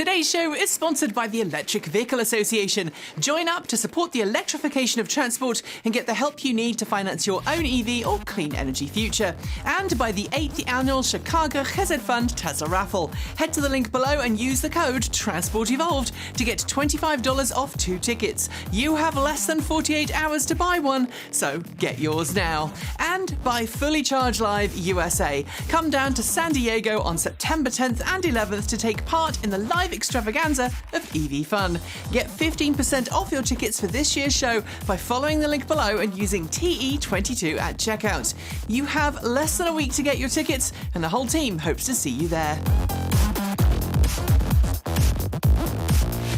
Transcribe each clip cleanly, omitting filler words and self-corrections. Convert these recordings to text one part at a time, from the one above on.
Today's show is sponsored by the Electric Vehicle Association. Join up to support the electrification of transport and get the help you need to finance your own EV or clean energy future. And by the 8th annual Chicago Chesed Fund Tesla raffle. Head to the link below and use the code TRANSPORTEVOLVED to get $25 off 2 tickets. You have less than 48 hours to buy one, so get yours now. And by Fully Charge Live USA. Come down to San Diego on September 10th and 11th to take part in the live extravaganza of EV fun. Get 15% off your tickets for this year's show by following the link below and using TE22 at checkout. You have less than a week to get your tickets, and the whole team hopes to see you there.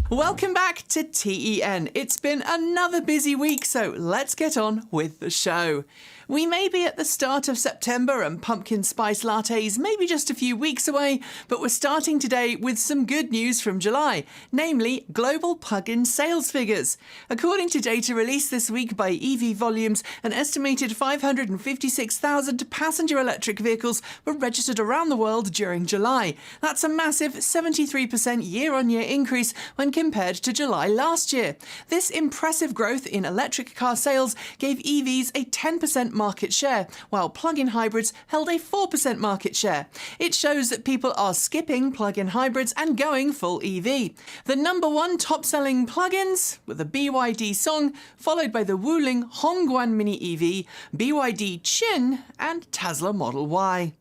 Welcome back to TEN. It's been another busy week, so let's get on with the show. We may be at the start of September and pumpkin spice lattes may be just a few weeks away, but we're starting today with some good news from July, namely global plug-in sales figures. According to data released this week by EV Volumes, an estimated 556,000 passenger electric vehicles were registered around the world during July. That's a massive 73% year-on-year increase when compared to July last year. This impressive growth in electric car sales gave EVs a 10% market share, while plug-in hybrids held a 4% market share. It shows that people are skipping plug-in hybrids and going full EV. The number one top-selling plug-ins were the BYD Song, followed by the Wuling Hongguan Mini EV, BYD Chin, and Tesla Model Y.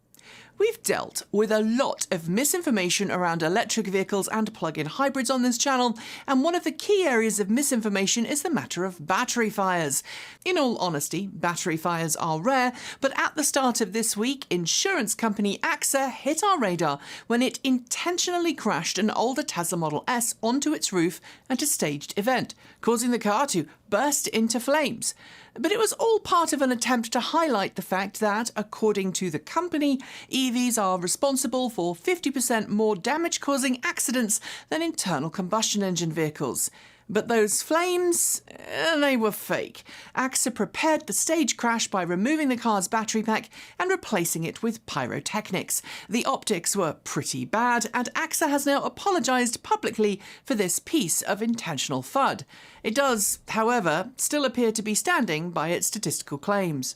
We've dealt with a lot of misinformation around electric vehicles and plug-in hybrids on this channel, and one of the key areas of misinformation is the matter of battery fires. In all honesty, battery fires are rare, but at the start of this week, insurance company AXA hit our radar when it intentionally crashed an older Tesla Model S onto its roof at a staged event, causing the car to burst into flames. But it was all part of an attempt to highlight the fact that, according to the company, EVs are responsible for 50% more damage-causing accidents than internal combustion engine vehicles. But those flames, they were fake. AXA prepared the stage crash by removing the car's battery pack and replacing it with pyrotechnics. The optics were pretty bad, and AXA has now apologised publicly for this piece of intentional FUD. It does, however, still appear to be standing by its statistical claims.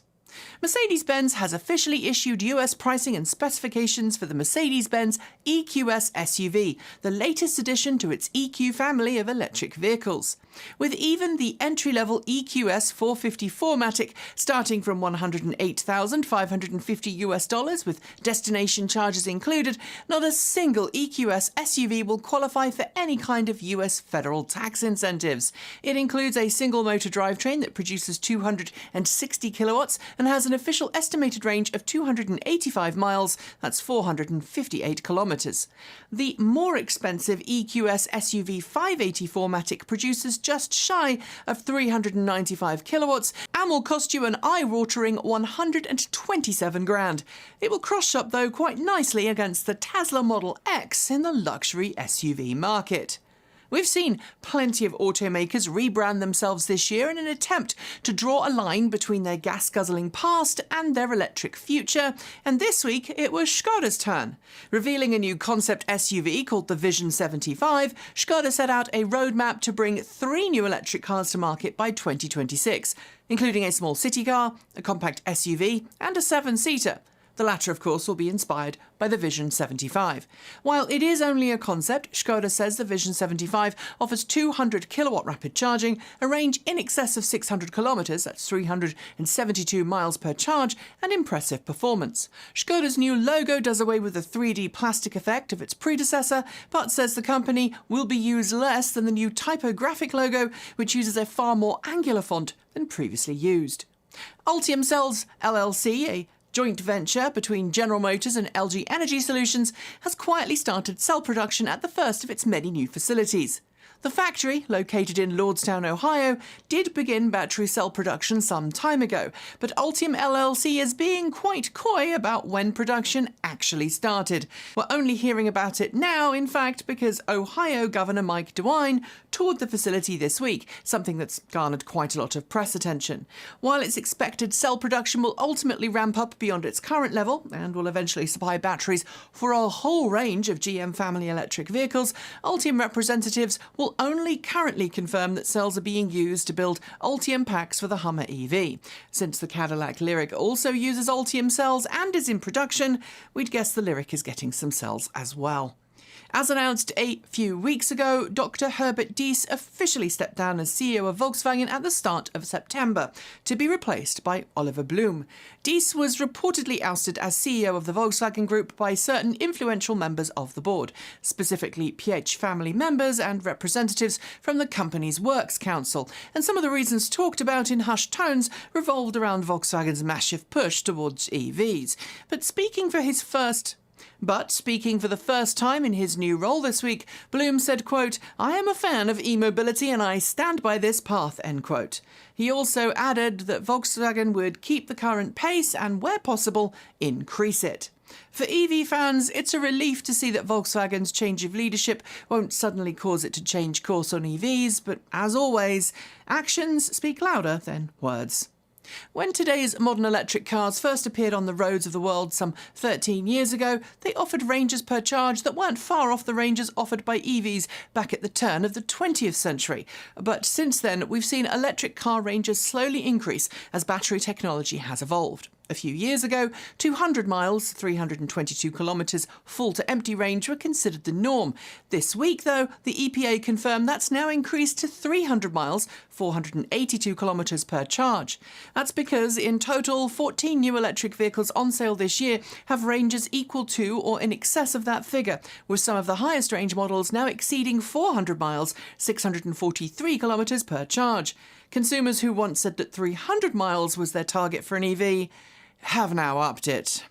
Mercedes-Benz has officially issued US pricing and specifications for the Mercedes-Benz EQS SUV, the latest addition to its EQ family of electric vehicles. With even the entry-level EQS 450 starting from $108,550 with destination charges included, not a single EQS SUV will qualify for any kind of US federal tax incentives. It includes a single-motor drivetrain that produces 260 kilowatts and has an official estimated range of 285 miles, that's 458 kilometres. The more expensive EQS SUV 580 produces just shy of 395 kilowatts and will cost you an eye-watering 127 grand. It will cross-shop though quite nicely against the Tesla Model X in the luxury SUV market. We've seen plenty of automakers rebrand themselves this year in an attempt to draw a line between their gas-guzzling past and their electric future, and this week it was Škoda's turn. Revealing a new concept SUV called the Vision 75, Škoda set out a roadmap to bring 3 new electric cars to market by 2026, including a small city car, a compact SUV, and a 7-seater. The latter, of course, will be inspired by the Vision 75. While it is only a concept, Škoda says the Vision 75 offers 200 kilowatt rapid charging, a range in excess of 600 kilometres, that's 372 miles per charge, and impressive performance. Škoda's new logo does away with the 3D plastic effect of its predecessor, but says the company will be used less than the new typographic logo, which uses a far more angular font than previously used. Ultium LLC, a joint venture between General Motors and LG Energy Solutions, has quietly started cell production at the first of its many new facilities. The factory, located in Lordstown, Ohio, did begin battery cell production some time ago, but Ultium LLC is being quite coy about when production actually started. We're only hearing about it now, in fact, because Ohio Governor Mike DeWine toured the facility this week, something that's garnered quite a lot of press attention. While it's expected cell production will ultimately ramp up beyond its current level and will eventually supply batteries for a whole range of GM family electric vehicles, Ultium representatives will only currently confirm that cells are being used to build Ultium packs for the Hummer EV. Since the Cadillac Lyriq also uses Ultium cells and is in production, we'd guess the Lyriq is getting some cells as well. As announced a few weeks ago, Dr. Herbert Diess officially stepped down as CEO of Volkswagen at the start of September, to be replaced by Oliver Blume. Diess was reportedly ousted as CEO of the Volkswagen Group by certain influential members of the board, specifically PH family members and representatives from the company's Works Council, and some of the reasons talked about in hushed tones revolved around Volkswagen's massive push towards EVs. But speaking for the first time in his new role this week, Blume said, quote, "I am a fan of e-mobility and I stand by this path," end quote. He also added that Volkswagen would keep the current pace and, where possible, increase it. For EV fans, it's a relief to see that Volkswagen's change of leadership won't suddenly cause it to change course on EVs, but as always, actions speak louder than words. When today's modern electric cars first appeared on the roads of the world some 13 years ago, they offered ranges per charge that weren't far off the ranges offered by EVs back at the turn of the 20th century. But since then, we've seen electric car ranges slowly increase as battery technology has evolved. A few years ago, 200 miles, 322 kilometres full to empty range were considered the norm. This week, though, the EPA confirmed that's now increased to 300 miles, 482 kilometres per charge. That's because, in total, 14 new electric vehicles on sale this year have ranges equal to or in excess of that figure, with some of the highest range models now exceeding 400 miles, 643 kilometres per charge. Consumers who once said that 300 miles was their target for an EV have now upped it.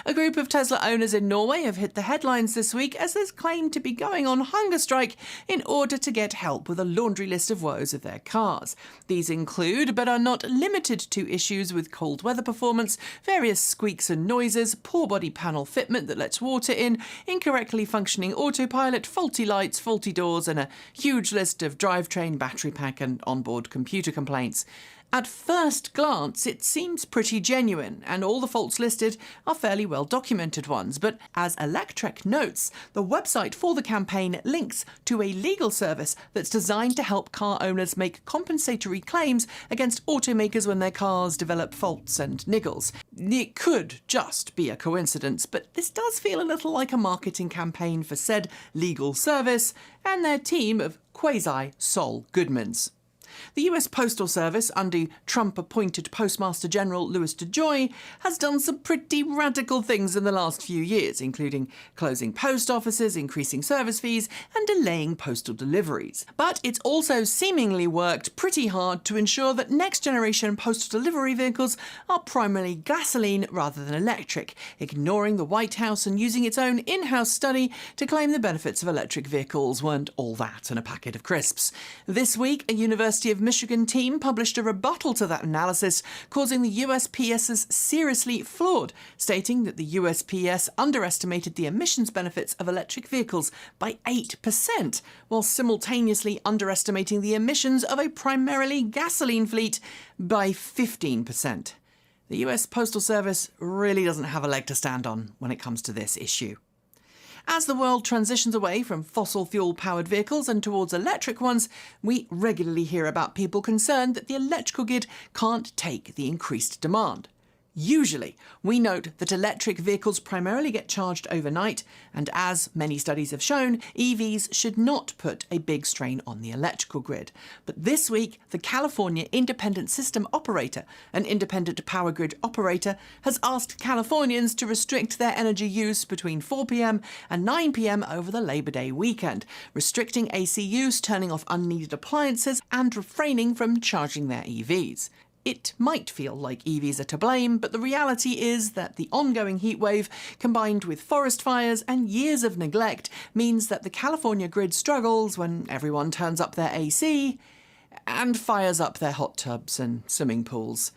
A group of Tesla owners in Norway have hit the headlines this week as there's claimed to be going on hunger strike in order to get help with a laundry list of woes of their cars. These include, but are not limited to, issues with cold weather performance, various squeaks and noises, poor body panel fitment that lets water in, incorrectly functioning autopilot, faulty lights, faulty doors, and a huge list of drivetrain, battery pack and onboard computer complaints. At first glance, it seems pretty genuine, and all the faults listed are fairly well-documented ones, but as Electrek notes, the website for the campaign links to a legal service that's designed to help car owners make compensatory claims against automakers when their cars develop faults and niggles. It could just be a coincidence, but this does feel a little like a marketing campaign for said legal service and their team of quasi-Saul Goodmans. The US Postal Service, under Trump-appointed Postmaster General Louis DeJoy, has done some pretty radical things in the last few years, including closing post offices, increasing service fees, and delaying postal deliveries. But it's also seemingly worked pretty hard to ensure that next-generation postal delivery vehicles are primarily gasoline rather than electric, ignoring the White House and using its own in-house study to claim the benefits of electric vehicles weren't all that and a packet of crisps. This week, a University of Michigan team published a rebuttal to that analysis, causing the USPS's seriously flawed, stating that the USPS underestimated the emissions benefits of electric vehicles by 8%, while simultaneously underestimating the emissions of a primarily gasoline fleet by 15%. The US Postal Service really doesn't have a leg to stand on when it comes to this issue. As the world transitions away from fossil fuel-powered vehicles and towards electric ones, we regularly hear about people concerned that the electrical grid can't take the increased demand. Usually, we note that electric vehicles primarily get charged overnight, and as many studies have shown, EVs should not put a big strain on the electrical grid. But this week, the California Independent System Operator, an independent power grid operator, has asked Californians to restrict their energy use between 4 p.m. and 9 p.m. over the Labor Day weekend, restricting AC use, turning off unneeded appliances, and refraining from charging their EVs. It might feel like EVs are to blame, but the reality is that the ongoing heatwave, combined with forest fires and years of neglect, means that the California grid struggles when everyone turns up their AC and fires up their hot tubs and swimming pools.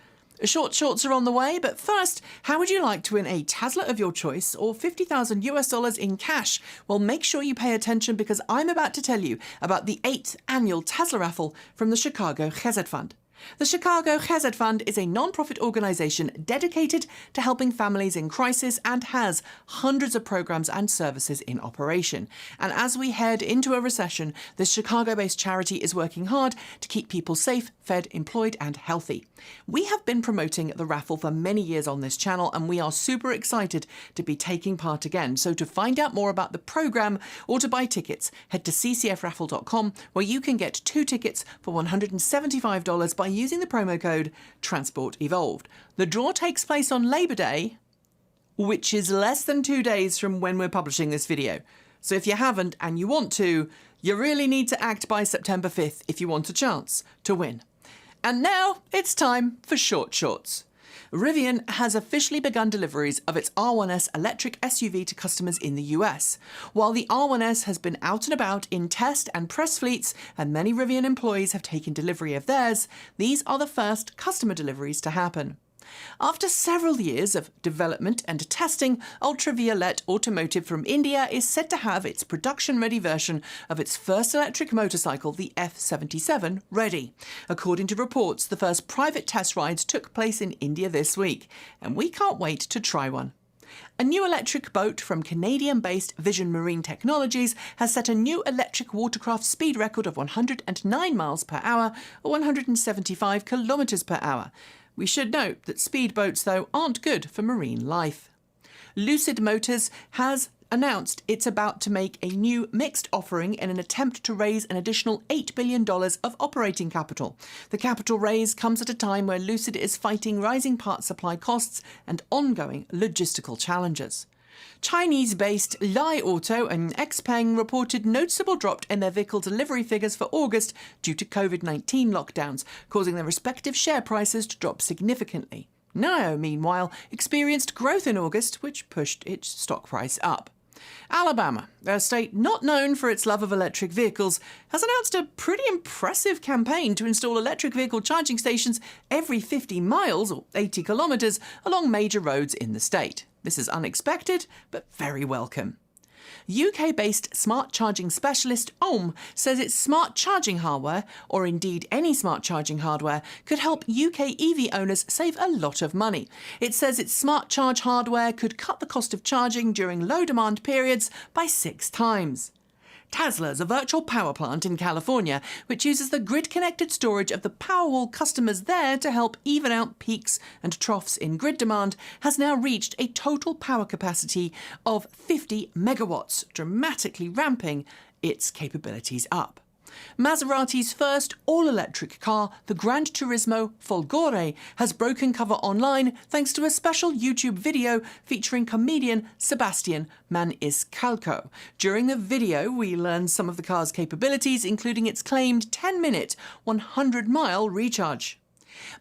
Short shorts are on the way, but first, how would you like to win a Tesla of your choice or $50,000 in cash? Well, make sure you pay attention because I'm about to tell you about the 8th annual Tesla raffle from the Chicago Chesed Fund. The Chicago Chesed Fund is a non-profit organisation dedicated to helping families in crisis and has hundreds of programs and services in operation. And as we head into a recession, this Chicago-based charity is working hard to keep people safe, fed, employed and healthy. We have been promoting the raffle for many years on this channel and we are super excited to be taking part again. So to find out more about the programme or to buy tickets, head to ccfraffle.com where you can get 2 tickets for $175 by using the promo code TRANSPORTEVOLVED. The draw takes place on Labor Day, which is less than 2 days from when we're publishing this video. So if you haven't and you want to, you really need to act by September 5th if you want a chance to win. And now it's time for Short Shorts. Rivian has officially begun deliveries of its R1S electric SUV to customers in the US. While the R1S has been out and about in test and press fleets, and many Rivian employees have taken delivery of theirs, these are the first customer deliveries to happen. After several years of development and testing, UltraViolette AUtomotive from India is said to have its production-ready version of its first electric motorcycle, the F77, ready. According to reports, the first private test rides took place in India this week, and we can't wait to try one. A new electric boat from Canadian-based Vision Marine Technologies has set a new electric watercraft speed record of 109 miles per hour or 175 kilometres per hour. We should note that speedboats, though, aren't good for marine life. Lucid Motors has announced it's about to make a new mixed offering in an attempt to raise an additional $8 billion of operating capital. The capital raise comes at a time where Lucid is fighting rising part supply costs and ongoing logistical challenges. Chinese-based Li Auto and XPeng reported noticeable drop in their vehicle delivery figures for August due to COVID-19 lockdowns, causing their respective share prices to drop significantly. NIO, meanwhile, experienced growth in August, which pushed its stock price up. Alabama, a state not known for its love of electric vehicles, has announced a pretty impressive campaign to install electric vehicle charging stations every 50 miles or 80 kilometres along major roads in the state. This is unexpected, but very welcome. UK-based smart charging specialist Ohm says its smart charging hardware, or indeed any smart charging hardware, could help UK EV owners save a lot of money. It says its smart charge hardware could cut the cost of charging during low demand periods by 6 times. Tesla's a virtual power plant in California, which uses the grid-connected storage of the Powerwall customers there to help even out peaks and troughs in grid demand, has now reached a total power capacity of 50 megawatts, dramatically ramping its capabilities up. Maserati's first all-electric car, the Gran Turismo Folgore, has broken cover online thanks to a special YouTube video featuring comedian Sebastian Maniscalco. During the video, we learn some of the car's capabilities, including its claimed 10-minute, 100-mile recharge.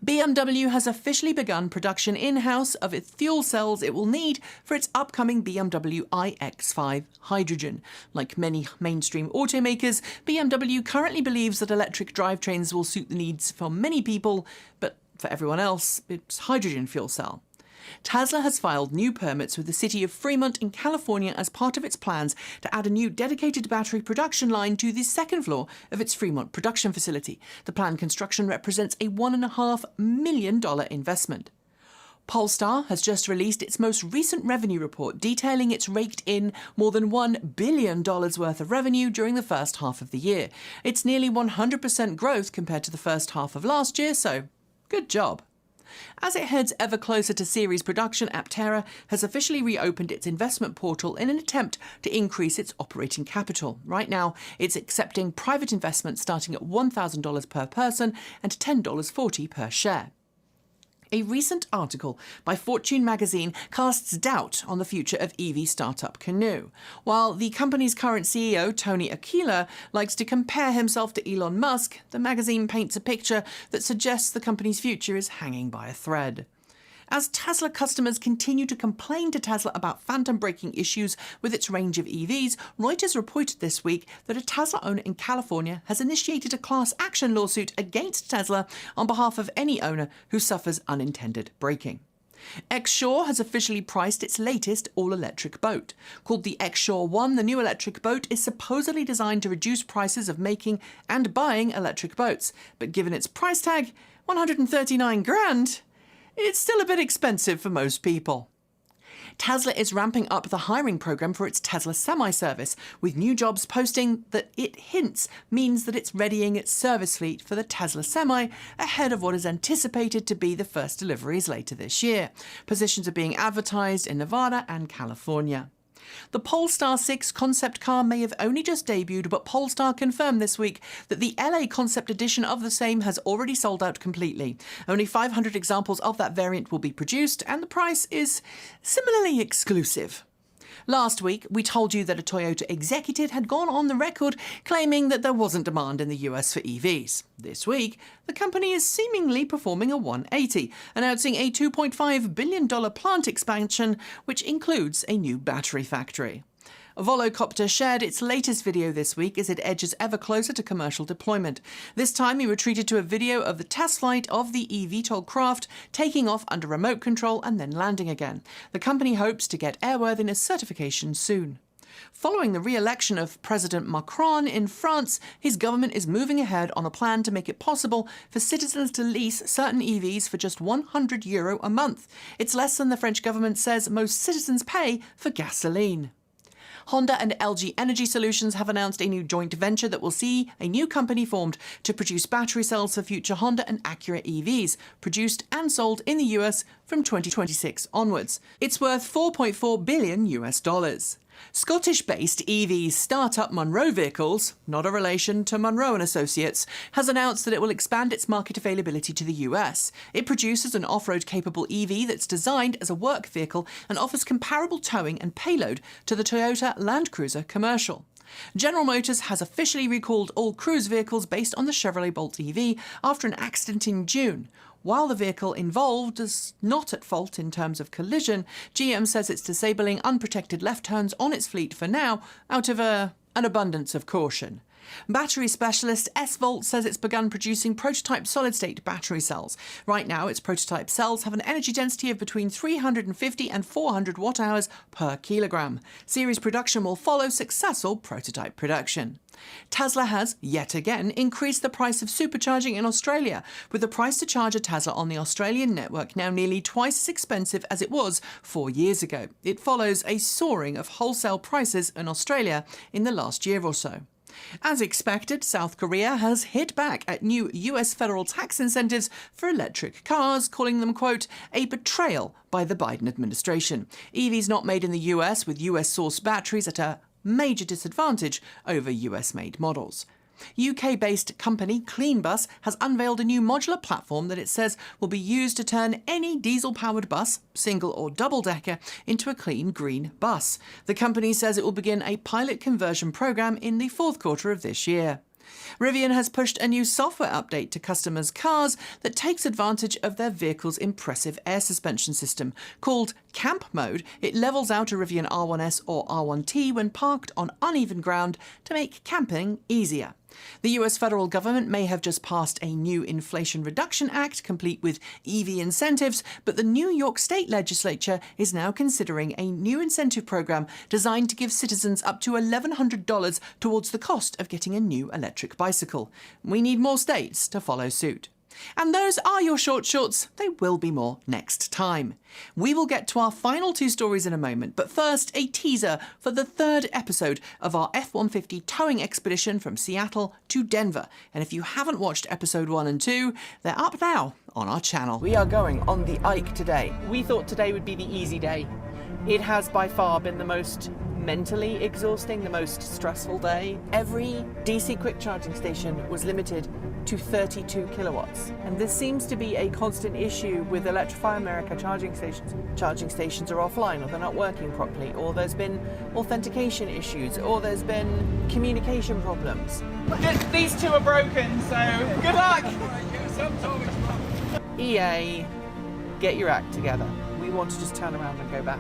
BMW has officially begun production in-house of its fuel cells it will need for its upcoming BMW iX5 Hydrogen. Like many mainstream automakers, BMW currently believes that electric drivetrains will suit the needs for many people, but for everyone else, it's hydrogen fuel cell. Tesla has filed new permits with the city of Fremont in California as part of its plans to add a new dedicated battery production line to the second floor of its Fremont production facility. The planned construction represents a $1.5 million investment. Polestar has just released its most recent revenue report detailing it's raked in more than $1 billion worth of revenue during the first half of the year. It's nearly 100% growth compared to the first half of last year, so good job. As it heads ever closer to series production, Aptera has officially reopened its investment portal in an attempt to increase its operating capital. Right now, it's accepting private investment starting at $1,000 per person and $10.40 per share. A recent article by Fortune magazine casts doubt on the future of EV startup Kernow. While the company's current CEO, Tony Aquila, likes to compare himself to Elon Musk, the magazine paints a picture that suggests the company's future is hanging by a thread. As Tesla customers continue to complain to Tesla about phantom braking issues with its range of EVs, Reuters reported this week that a Tesla owner in California has initiated a class action lawsuit against Tesla on behalf of any owner who suffers unintended braking. X-Shore has officially priced its latest all-electric boat. Called the X-Shore 1, the new electric boat is supposedly designed to reduce prices of making and buying electric boats. But given its price tag, $139,000, it's still a bit expensive for most people. Tesla is ramping up the hiring program for its Tesla Semi service, with new jobs posting that it hints means that it's readying its service fleet for the Tesla Semi ahead of what is anticipated to be the first deliveries later this year. Positions are being advertised in Nevada and California. The Polestar 6 concept car may have only just debuted, but Polestar confirmed this week that the LA concept edition of the same has already sold out completely. Only 500 examples of that variant will be produced, and the price is similarly exclusive. Last week, we told you that a Toyota executive had gone on the record claiming that there wasn't demand in the US for EVs. This week, the company is seemingly performing a 180, announcing a $2.5 billion plant expansion, which includes a new battery factory. Volocopter shared its latest video this week as it edges ever closer to commercial deployment. This time, he retreated to a video of the test flight of the eVTOL craft taking off under remote control and then landing again. The company hopes to get airworthiness certification soon. Following the re-election of President Macron in France, his government is moving ahead on a plan to make it possible for citizens to lease certain EVs for just €100 a month. It's less than the French government says most citizens pay for gasoline. Honda and LG Energy Solutions have announced a new joint venture that will see a new company formed to produce battery cells for future Honda and Acura EVs, produced and sold in the US from 2026 onwards. It's worth $4.4 billion. Scottish-based EV startup Munro Vehicles, not a relation to Munro & Associates, has announced that it will expand its market availability to the US. It produces an off-road capable EV that's designed as a work vehicle and offers comparable towing and payload to the Toyota Land Cruiser Commercial. General Motors has officially recalled all Cruise vehicles based on the Chevrolet Bolt EV after an accident in June. While the vehicle involved is not at fault in terms of collision, GM says it's disabling unprotected left turns on its fleet for now out of an abundance of caution. Battery specialist S-Volt says it's begun producing prototype solid-state battery cells. Right now, its prototype cells have an energy density of between 350 and 400 watt-hours per kilogram. Series production will follow successful prototype production. Tesla has, yet again, increased the price of supercharging in Australia, with the price to charge a Tesla on the Australian network now nearly twice as expensive as it was 4 years ago. It follows a soaring of wholesale prices in Australia in the last year or so. As expected, South Korea has hit back at new US federal tax incentives for electric cars, calling them, quote, a betrayal by the Biden administration. EVs not made in the US with US-sourced batteries at a major disadvantage over US-made models. UK-based company CleanBus has unveiled a new modular platform that it says will be used to turn any diesel-powered bus, single or double-decker, into a clean green bus. The company says it will begin a pilot conversion program in the fourth quarter of this year. Rivian has pushed a new software update to customers' cars that takes advantage of their vehicle's impressive air suspension system. Called Camp Mode, it levels out a Rivian R1S or R1T when parked on uneven ground to make camping easier. The US federal government may have just passed a new Inflation Reduction Act complete with EV incentives, but the New York State legislature is now considering a new incentive program designed to give citizens up to $1,100 towards the cost of getting a new electric bicycle. We need more states to follow suit. And those are your shorts. There will be more next time. We will get to our final two stories in a moment, but first a teaser for the third episode of our F-150 towing expedition from Seattle to Denver. And if you haven't watched episode 1 and 2, they're up now on our channel. We are going on the Ike today. We thought today would be the easy day. It has by far been the most mentally exhausting, the most stressful day. Every DC quick charging station was limited to 32 kilowatts. And this seems to be a constant issue with Electrify America charging stations. Charging stations are offline, or they're not working properly, or there's been authentication issues, or there's been communication problems. These two are broken, so good luck! EA, get your act together. We want to just turn around and go back.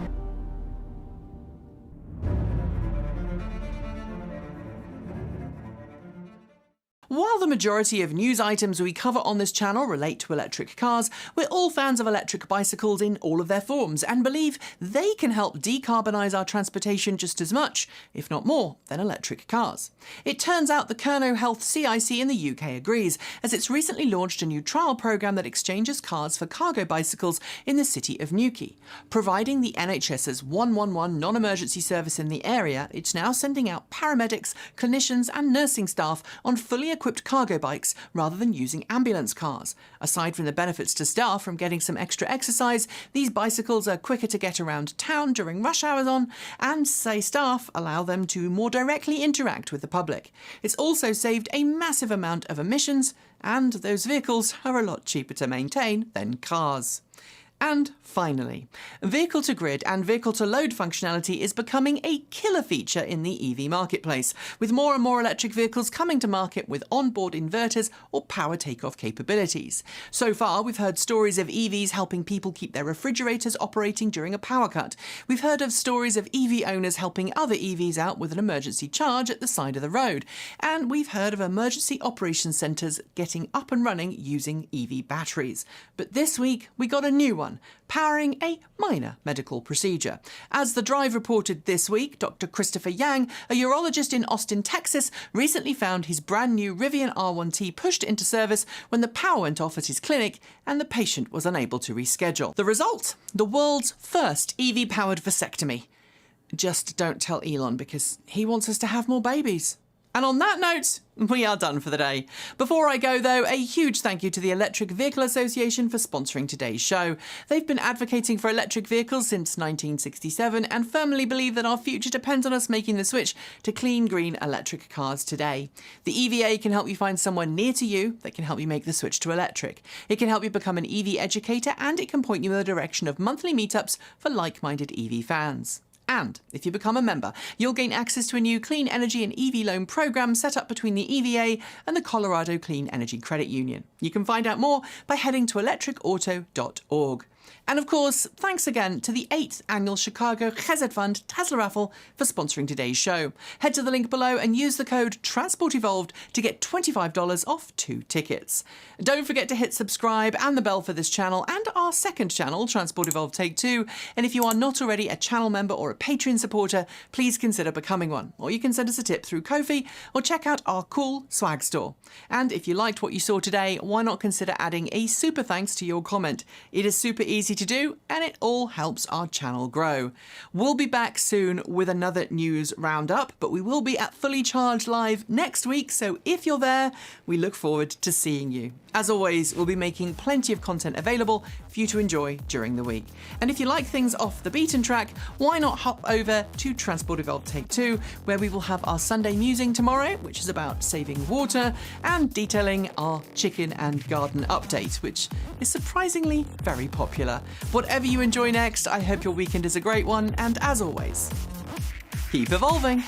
While the majority of news items we cover on this channel relate to electric cars, we're all fans of electric bicycles in all of their forms and believe they can help decarbonise our transportation just as much, if not more, than electric cars. It turns out the Kernow Health CIC in the UK agrees, as it's recently launched a new trial programme that exchanges cars for cargo bicycles in the city of Newquay. Providing the NHS's 111 non-emergency service in the area, it's now sending out paramedics, clinicians and nursing staff on fully equipped cargo bikes rather than using ambulance cars. Aside from the benefits to staff from getting some extra exercise, these bicycles are quicker to get around town during rush hours on, and say staff allow them to more directly interact with the public. It's also saved a massive amount of emissions, and those vehicles are a lot cheaper to maintain than cars. And finally, vehicle-to-grid and vehicle-to-load functionality is becoming a killer feature in the EV marketplace, with more and more electric vehicles coming to market with onboard inverters or power takeoff capabilities. So far, we've heard stories of EVs helping people keep their refrigerators operating during a power cut. We've heard of stories of EV owners helping other EVs out with an emergency charge at the side of the road. And we've heard of emergency operations centres getting up and running using EV batteries. But this week, we got a new one, powering a minor medical procedure. As The Drive reported this week, Dr. Christopher Yang, a urologist in Austin, Texas, recently found his brand new Rivian R1T pushed into service when the power went off at his clinic and the patient was unable to reschedule. The result? The world's first EV-powered vasectomy. Just don't tell Elon, because he wants us to have more babies. And on that note, we are done for the day. Before I go though, a huge thank you to the Electric Vehicle Association for sponsoring today's show. They've been advocating for electric vehicles since 1967 and firmly believe that our future depends on us making the switch to clean, green electric cars today. The EVA can help you find someone near to you that can help you make the switch to electric. It can help you become an EV educator, and it can point you in the direction of monthly meetups for like-minded EV fans. And if you become a member, you'll gain access to a new clean energy and EV loan program set up between the EVA and the Colorado Clean Energy Credit Union. You can find out more by heading to electricauto.org. And of course, thanks again to the 8th Annual Chicago Chesed Fund Tesla Raffle for sponsoring today's show. Head to the link below and use the code TRANSPORTEVOLVED to get $25 off 2 tickets. Don't forget to hit subscribe and the bell for this channel and our second channel, Transport Evolved Take 2. And if you are not already a channel member or a Patreon supporter, please consider becoming one. Or you can send us a tip through Ko-fi or check out our cool swag store. And if you liked what you saw today, why not consider adding a super thanks to your comment? It is super easy to do, and it all helps our channel grow. We'll be back soon with another news roundup, but we will be at Fully Charged Live next week, so if you're there, we look forward to seeing you. As always, we'll be making plenty of content available for you to enjoy during the week. And if you like things off the beaten track, why not hop over to Transport Evolved Take 2, where we will have our Sunday musing tomorrow, which is about saving water and detailing our chicken and garden update, which is surprisingly very popular. Whatever you enjoy next, I hope your weekend is a great one, and as always, keep evolving.